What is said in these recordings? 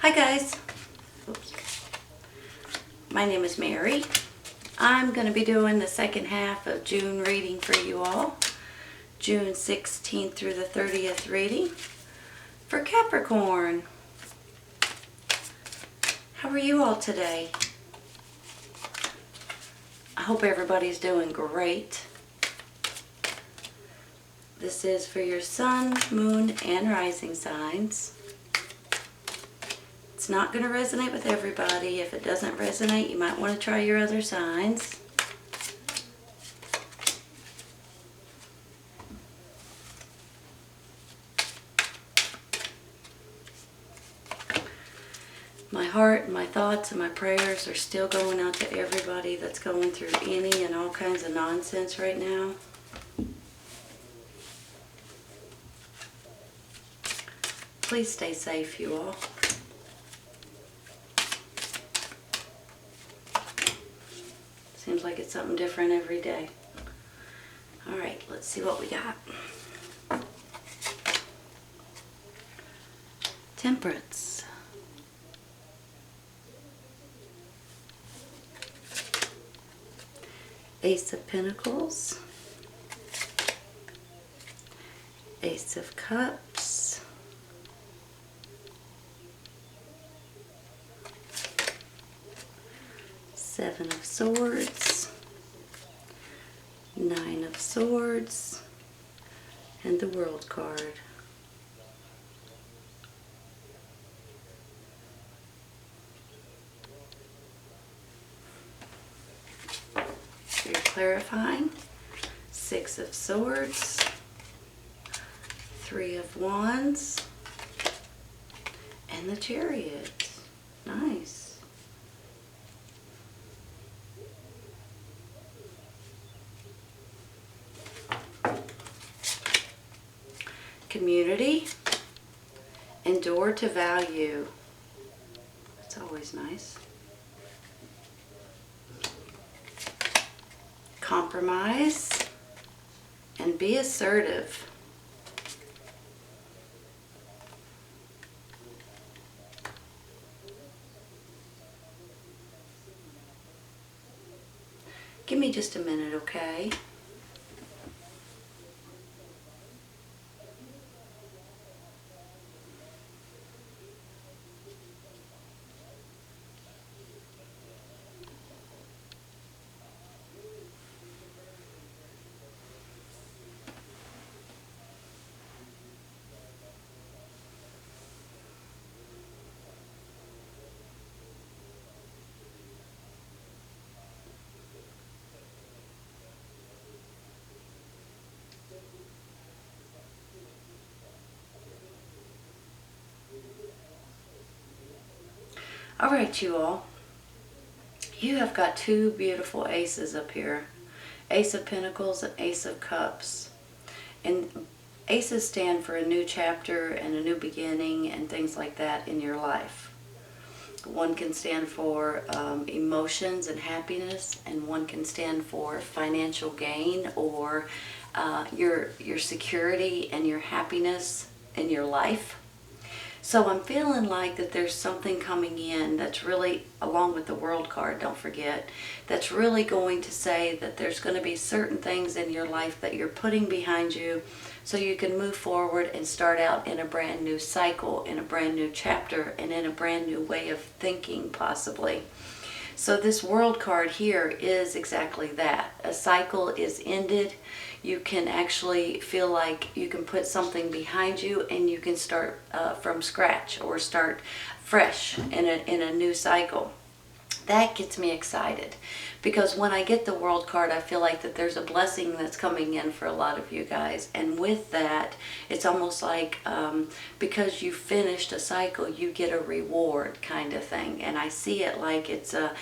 Hi guys, my name is Mary. I'm going to be doing the second half of June reading for you all. June 16th through the 30th reading for Capricorn. How are you all today? I hope everybody's doing great. This is for your sun, moon, and rising signs. It's not going to resonate with everybody. If it doesn't resonate, you might want to try your other signs. My heart, my thoughts, and my prayers are still going out to everybody that's going through any and all kinds of nonsense right now. Please stay safe, you all. Seems like it's something different every day. All right, let's see what we got. Temperance. Ace of Pentacles. Ace of Cups. Seven of Swords. Nine of Swords. And the World card. You're clarifying. Six of Swords. Three of Wands. And the Chariot. Nice. Community. Endure to value. That's always nice. Compromise and be assertive. Give me just a minute, okay? All right, you all. You have got two beautiful aces up here. Ace of Pentacles and Ace of Cups. And aces stand for a new chapter and a new beginning and things like that in your life. One can stand for emotions and happiness, and one can stand for financial gain or your security and your happiness in your life. So I'm feeling like that there's something coming in that's really, along with the World card, don't forget, that's really going to say that there's going to be certain things in your life that you're putting behind you so you can move forward and start out in a brand new cycle, in a brand new chapter, and in a brand new way of thinking, possibly. So this World card here is exactly that. A cycle is ended. You can actually feel like you can put something behind you and you can start from scratch or start fresh in a new cycle. That gets me excited because when I get the World card, I feel like that there's a blessing that's coming in for a lot of you guys. And with that, it's almost like because you finished a cycle, you get a reward kind of thing. And I see it like it's a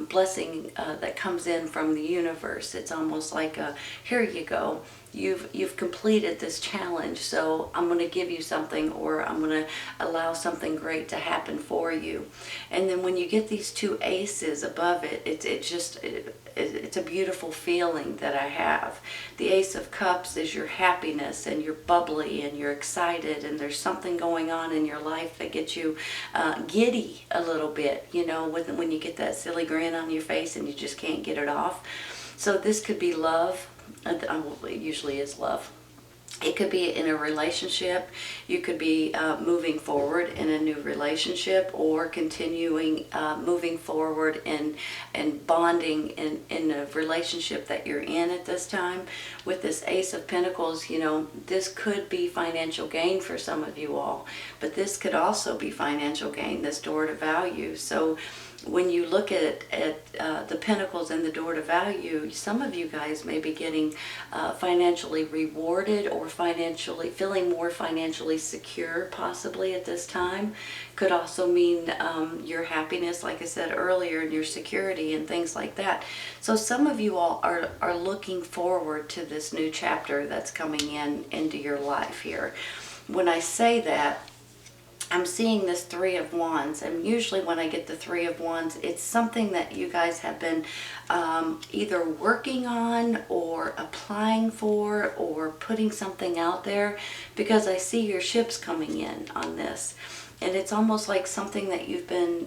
blessing that comes in from the universe. It's almost like a, here you go. You've completed this challenge, so I'm going to give you something, or I'm going to allow something great to happen for you. And then when you get these two ace is above it, it's a beautiful feeling that I have. The Ace of Cups is your happiness, and you're bubbly and you're excited, and there's something going on in your life that gets you giddy a little bit, you know, when you get that silly grin on your face and you just can't get it off. So this could be love. It usually is love. It could be in a relationship. You could be moving forward in a new relationship, or continuing moving forward and bonding in a relationship that you're in at this time. With this Ace of Pentacles, you know, this could be financial gain for some of you all, but this could also be financial gain, this door to value. So when you look at the Pentacles and the door to value, some of you guys may be getting financially rewarded, or feeling more financially secure possibly at this time. Could also mean your happiness, like I said earlier, and your security and things like that. So some of you all are looking forward to this new chapter that's coming into your life here. When I say that, I'm seeing this Three of Wands, and usually when I get the Three of Wands, it's something that you guys have been either working on or applying for or putting something out there, because I see your ships coming in on this, and it's almost like something that you've been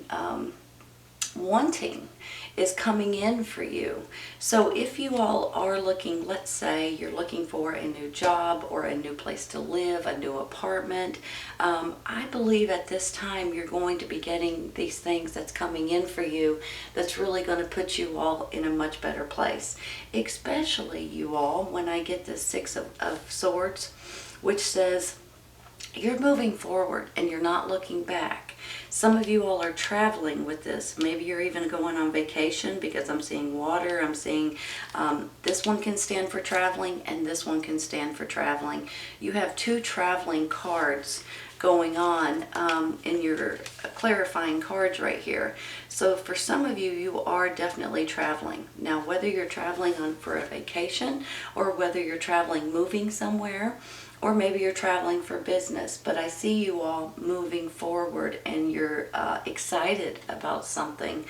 wanting is coming in for you. So if you all are looking, let's say you're looking for a new job or a new place to live, a new apartment, I believe at this time you're going to be getting these things that's coming in for you that's really going to put you all in a much better place. Especially you all, when I get this Six of Swords, which says you're moving forward and you're not looking back. Some of you all are traveling with this. Maybe you're even going on vacation, because I'm seeing water. I'm seeing this one can stand for traveling, and this one can stand for traveling. You have two traveling cards going on in your clarifying cards right here. So for some of you, you are definitely traveling. Now, whether you're traveling for a vacation, or whether you're traveling moving somewhere, or maybe you're traveling for business, but I see you all moving forward, and you're excited about something,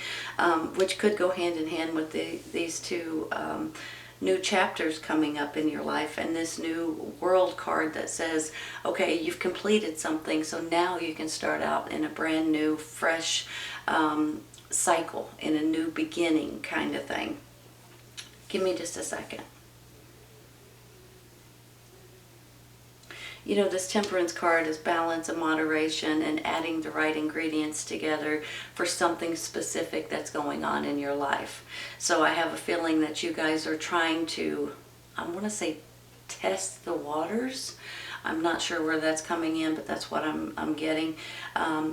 which could go hand in hand with these two new chapters coming up in your life, and this new World card that says, okay, you've completed something, so now you can start out in a brand new, fresh cycle, in a new beginning kind of thing. Give me just a second. You know, this Temperance card is balance and moderation, and adding the right ingredients together for something specific that's going on in your life. So I have a feeling that you guys are trying to, I want to say, test the waters. I'm not sure where that's coming in, but that's what I'm getting.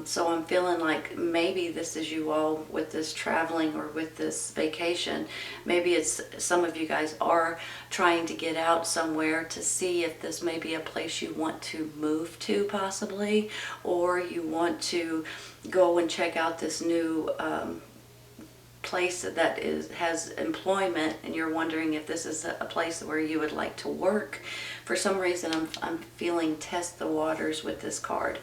So I'm feeling like maybe this is you all with this traveling or with this vacation. Maybe it's some of you guys are trying to get out somewhere to see if this may be a place you want to move to possibly, or you want to go and check out this new place that has employment, and you're wondering if this is a place where you would like to work. For some reason, I'm feeling test the waters with this card.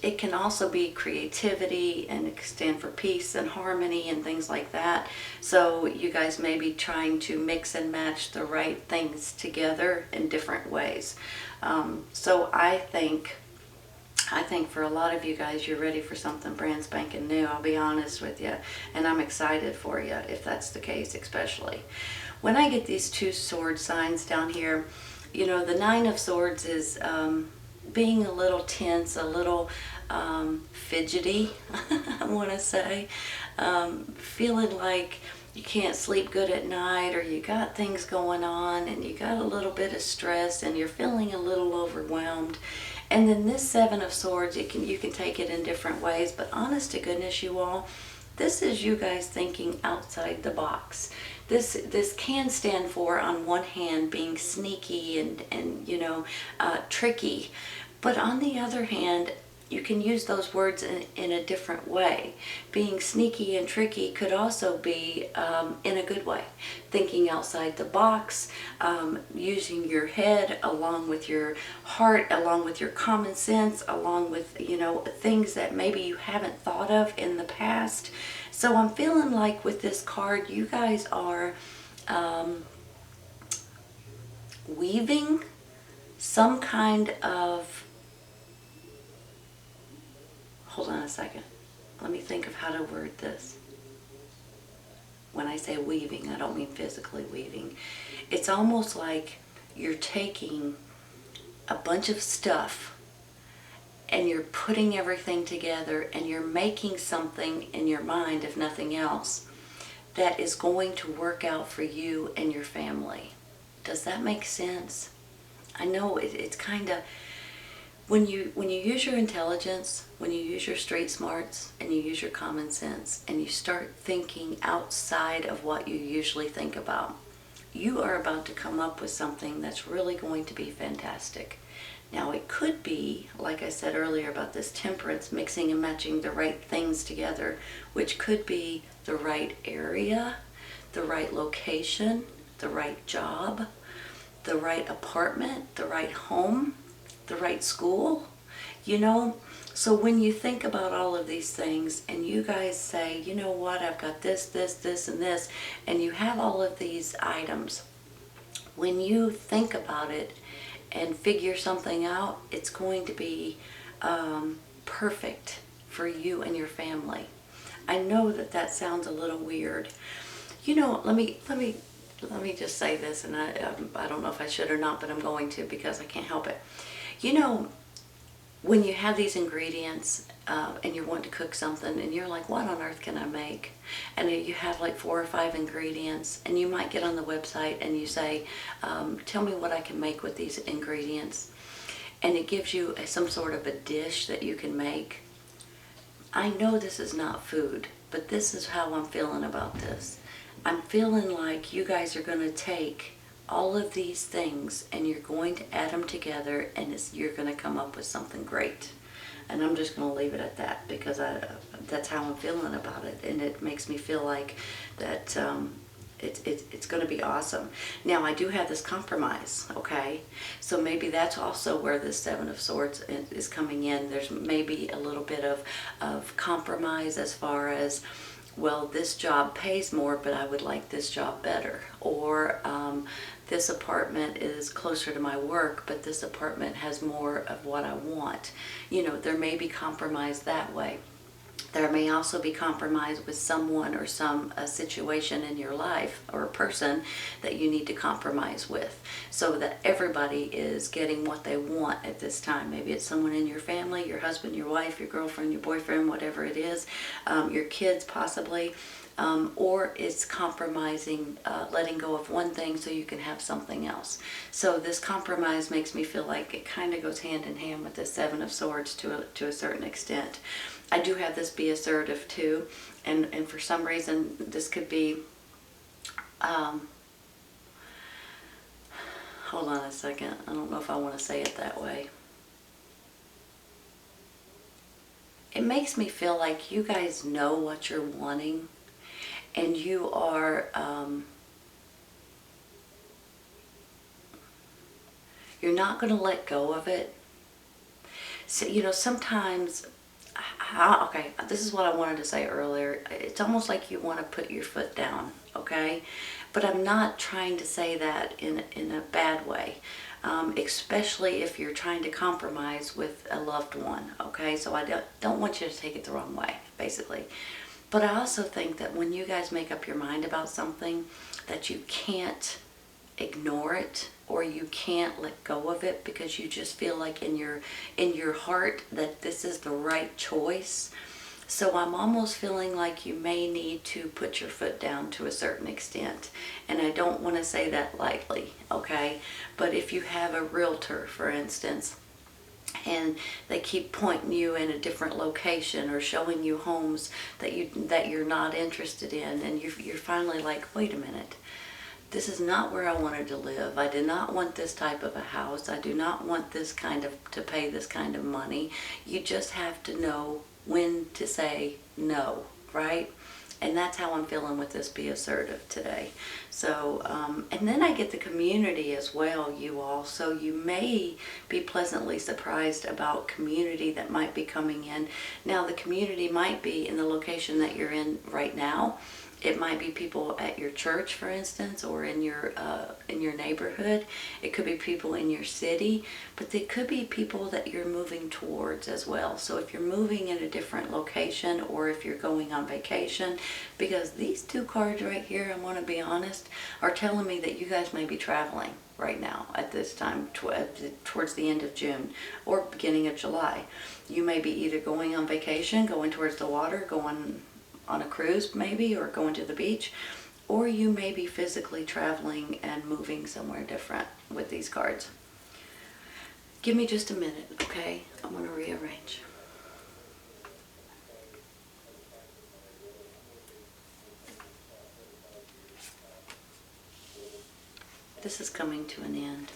It can also be creativity, and it can stand for peace and harmony and things like that. So you guys may be trying to mix and match the right things together in different ways. So I think for a lot of you guys, you're ready for something brand spanking new. I'll be honest with you, and I'm excited for you if that's the case, especially. When I get these two sword signs down here, you know, the Nine of Swords is being a little tense, a little fidgety, I want to say. Feeling like you can't sleep good at night, or you got things going on, and you got a little bit of stress, and you're feeling a little overwhelmed. And then this Seven of Swords, you can take it in different ways, but honest to goodness, you all, this is you guys thinking outside the box. This can stand for, on one hand, being sneaky and you know, tricky, but on the other hand, you can use those words in a different way. Being sneaky and tricky could also be in a good way. Thinking outside the box, using your head along with your heart, along with your common sense, along with, you know, things that maybe you haven't thought of in the past. So I'm feeling like with this card, you guys are weaving some kind of, hold on a second, let me think of how to word this. When I say weaving, I don't mean physically weaving. It's almost like you're taking a bunch of stuff and you're putting everything together and you're making something in your mind, if nothing else, that is going to work out for you and your family. Does that make sense? I know it's kind of, when you use your intelligence, when you use your street smarts, and you use your common sense, and you start thinking outside of what you usually think about, you are about to come up with something that's really going to be fantastic. Now it could be, like I said earlier about this temperance, mixing and matching the right things together, which could be the right area, the right location, the right job, the right apartment, the right home, the right school, you know. So when you think about all of these things and you guys say, you know what, I've got this, this, this, and this, and you have all of these items, when you think about it and figure something out, it's going to be perfect for you and your family. I know that that sounds a little weird. You know, let me just say this, and I don't know if I should or not, but I'm going to because I can't help it. You know, when you have these ingredients and you want to cook something and you're like, what on earth can I make? And you have like 4 or 5 ingredients, and you might get on the website and you say, tell me what I can make with these ingredients. And it gives you some sort of a dish that you can make. I know this is not food, but this is how I'm feeling about this. I'm feeling like you guys are going to take all of these things and you're going to add them together, and you're going to come up with something great. And I'm just going to leave it at that because that's how I'm feeling about it, and it makes me feel like that it's going to be awesome. Now I do have this compromise, okay? So maybe that's also where this 7 of Swords is coming in. There's maybe a little bit of compromise as far as, well, this job pays more, but I would like this job better. Or this apartment is closer to my work, but this apartment has more of what I want. You know, there may be compromise that way. There may also be compromise with someone or a situation in your life or a person that you need to compromise with, so that everybody is getting what they want at this time. Maybe it's someone in your family, your husband, your wife, your girlfriend, your boyfriend, whatever it is, your kids possibly, or it's compromising, letting go of one thing so you can have something else. So this compromise makes me feel like it kind of goes hand in hand with the 7 of Swords to a certain extent. I do have this be assertive too, and for some reason this could be, hold on a second, I don't know if I want to say it that way. It makes me feel like you guys know what you're wanting, and you are, you're not going to let go of it. So, you know, sometimes, okay, this is what I wanted to say earlier. It's almost like you want to put your foot down, okay? But I'm not trying to say that in a bad way, especially if you're trying to compromise with a loved one, okay? So I don't want you to take it the wrong way, basically. But I also think that when you guys make up your mind about something, that you can't ignore it, or you can't let go of it because you just feel like in your heart that this is the right choice. So I'm almost feeling like you may need to put your foot down to a certain extent. And I don't want to say that lightly, okay? But if you have a realtor, for instance, and they keep pointing you in a different location or showing you homes that you're not interested in, and you're finally like, wait a minute, This is not where I wanted to live. I did not want this type of a house. I do not want this kind of, to pay this kind of money. You just have to know when to say no, right? And that's how I'm feeling with this be assertive today. So, and then I get the community as well, you all. So you may be pleasantly surprised about community that might be coming in. Now, the community might be in the location that you're in right now. It might be people at your church, for instance, or in your neighborhood. It could be people in your city, but it could be people that you're moving towards as well. So if you're moving in a different location, or if you're going on vacation, because these two cards right here, I want to be honest, are telling me that you guys may be traveling right now at this time, towards the end of June or beginning of July. You may be either going on vacation, going towards the water, going on a cruise maybe, or going to the beach, or you may be physically traveling and moving somewhere different with these cards. Give me just a minute, okay? I'm going to rearrange. This is coming to an end.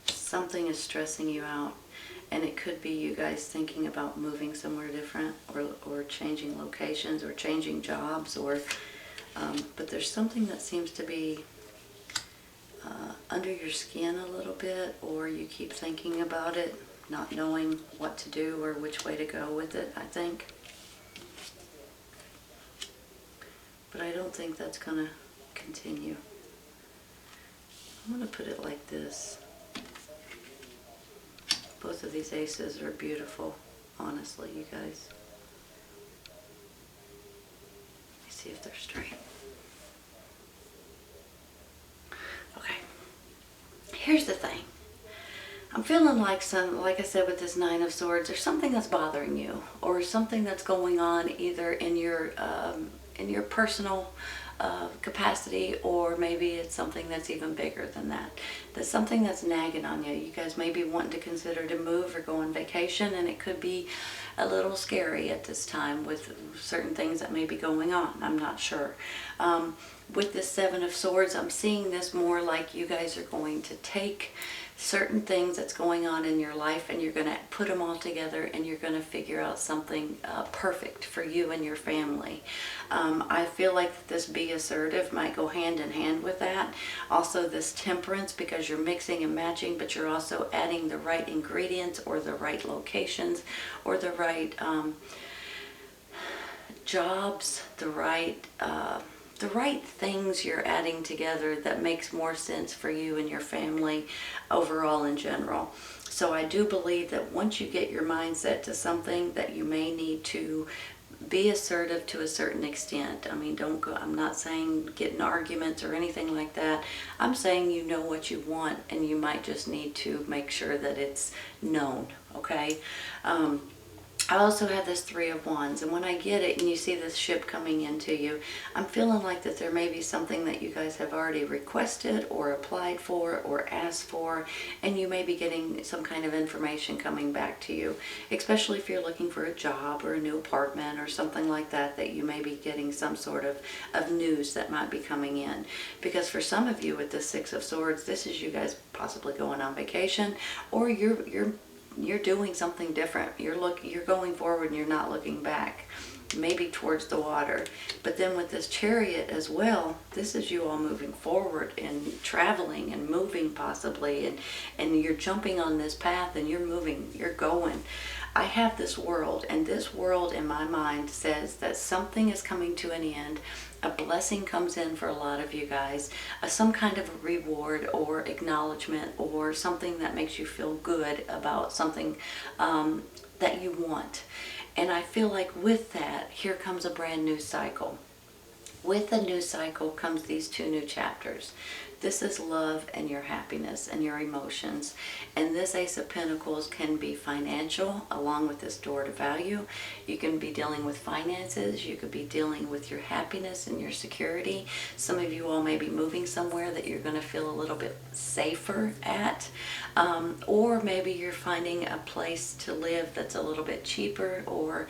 Something is stressing you out. And it could be you guys thinking about moving somewhere different, or changing locations, or changing jobs, or but there's something that seems to be under your skin a little bit, or you keep thinking about it, not knowing what to do or which way to go with it, I think. But I don't think that's going to continue. I'm going to put it like this. Both of these aces are beautiful, honestly, you guys. Let me see if they're straight. Okay. Here's the thing. I'm feeling like like I said with this Nine of Swords, there's something that's bothering you, or something that's going on either in your personal capacity, or maybe it's something that's even bigger than that. There's something that's nagging on you. You guys may be wanting to consider to move or go on vacation, and it could be a little scary at this time with certain things that may be going on. I'm not sure. With this Seven of Swords, I'm seeing this more like you guys are going to take certain things that's going on in your life, and you're going to put them all together, and you're going to figure out something perfect for you and your family. I feel like this be assertive might go hand in hand with that. Also this Temperance, because you're mixing and matching, but you're also adding the right ingredients, or the right locations, or the right jobs, the right things you're adding together that makes more sense for you and your family overall in general. So I do believe that once you get your mindset to something, that you may need to be assertive to a certain extent. I mean, don't go, I'm not saying get in arguments or anything like that. I'm saying you know what you want, and you might just need to make sure that it's known, okay? I also have this Three of Wands, and when I get it and you see this ship coming into you, I'm feeling like that there may be something that you guys have already requested or applied for or asked for, and you may be getting some kind of information coming back to you, especially if you're looking for a job or a new apartment or something like that, that you may be getting some sort of news that might be coming in. Because for some of you with the Six of Swords, this is you guys possibly going on vacation, or you're doing something different. You're going forward and you're not looking back, maybe towards the water. But then with this Chariot as well, this is you all moving forward and traveling and moving possibly, and you're jumping on this path, and you're moving, you're going. I have this world, and this world in my mind says that something is coming to an end. A blessing comes in for a lot of you guys, some kind of a reward or acknowledgement, or something that makes you feel good about something that you want. And I feel like with that, here comes a brand new cycle. With a new cycle comes these two new chapters. This is love and your happiness and your emotions. And this Ace of Pentacles can be financial, along with this Door to Value. You can be dealing with finances. You could be dealing with your happiness and your security. Some of you all may be moving somewhere that you're going to feel a little bit safer at. Or maybe you're finding a place to live that's a little bit cheaper, or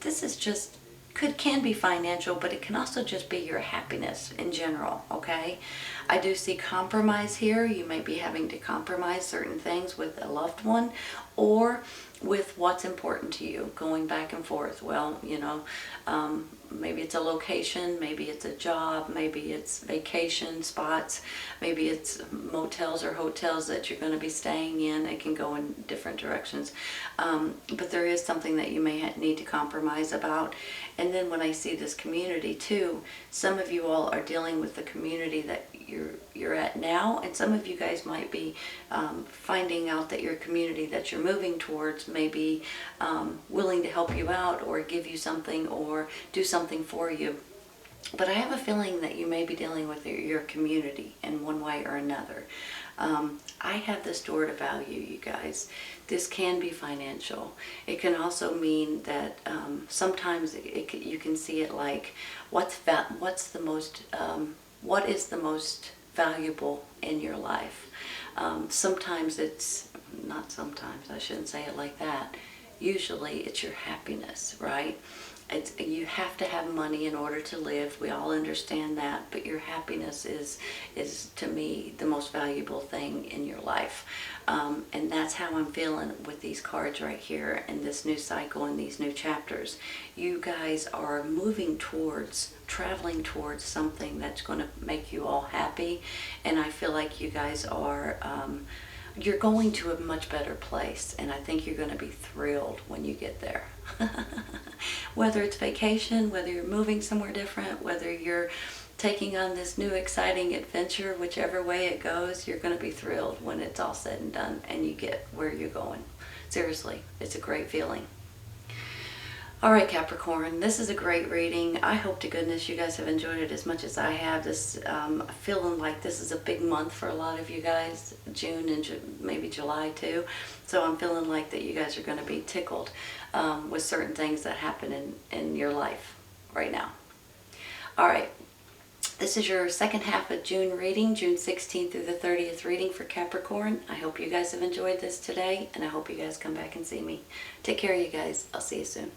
this is just can be financial, but it can also just be your happiness in general, okay? I do see compromise here. You may be having to compromise certain things with a loved one or with what's important to you, going back and forth. Well, you know, maybe it's a location, maybe it's a job, maybe it's vacation spots, maybe it's motels or hotels that you're going to be staying in. It can go in different directions. But there is something that you may need to compromise about. And then when I see this community too, some of you all are dealing with the community that you're at now, and some of you guys might be finding out that your community that you're moving towards may be willing to help you out or give you something or do something for you. But I have a feeling that you may be dealing with your community in one way or another. I have this door to value, you guys. This can be financial. It can also mean that sometimes you can see it like what is the most valuable in your life. Sometimes it's not sometimes, I shouldn't say it like that. Usually it's your happiness, right? You have to have money in order to live. We all understand that, but your happiness is to me the most valuable thing in your life. And that's how I'm feeling with these cards right here in this new cycle and these new chapters. You guys are traveling towards something that's going to make you all happy, and I feel like you guys are you're going to a much better place, and I think you're going to be thrilled when you get there. Whether it's vacation, whether you're moving somewhere different, whether you're taking on this new exciting adventure, whichever way it goes, you're going to be thrilled when it's all said and done and you get where you're going. Seriously, it's a great feeling. All right, Capricorn, this is a great reading. I hope to goodness you guys have enjoyed it as much as I have. Feeling like this is a big month for a lot of you guys, June and maybe July too. So I'm feeling like that you guys are going to be tickled with certain things that happen in your life right now. All right, this is your second half of June reading, June 16th through the 30th reading for Capricorn. I hope you guys have enjoyed this today, and I hope you guys come back and see me. Take care, you guys. I'll see you soon.